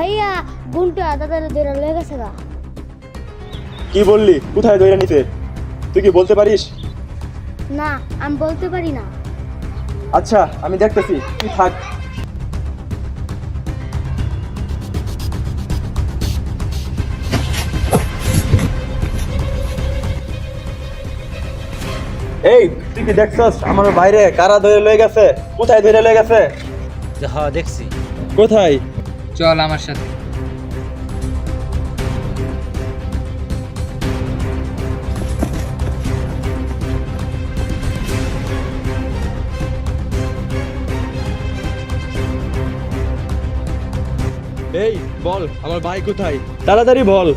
ভাইয়া গুনটা দাদার ধরে লয়ে গেছে গা। কি বললি? কোথায় ধরে নিতে? তুই কি বলতে পারিস? না আমি বলতে পারি না। আচ্ছা আমি দেখতেছি, তুই থাক। এই তুই কি দেখছস আমার বাইরে কারা ধরে লয়ে গেছে? কোথায় ধরে লয়ে গেছে? হ্যাঁ দেখছি। কোথায়? চল আমার সাথে। এই বল আমার ভাই কোথায়, তাড়াতাড়ি বল।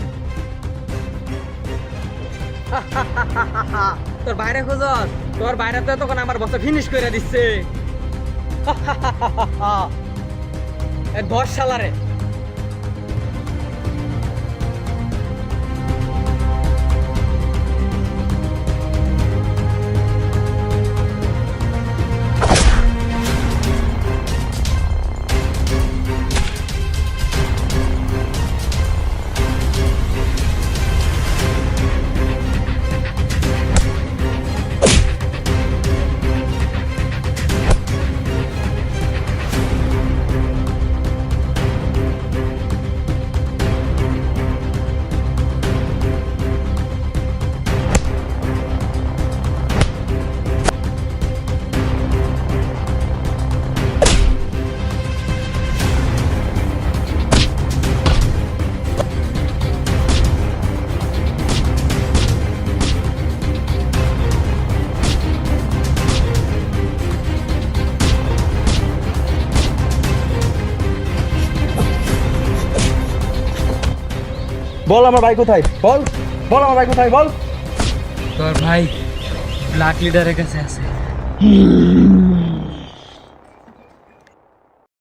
তোর বাইরে খোঁজস, তোর বাইরে তো তখন আমার বস্তা ফিনিশ করে দিচ্ছে। ধর শালারে। বল আমার ভাই কোথায়, বল বল আমার ভাই কোথায়, বল। তোর ভাই ব্ল্যাক লিডারের কাছে আছে।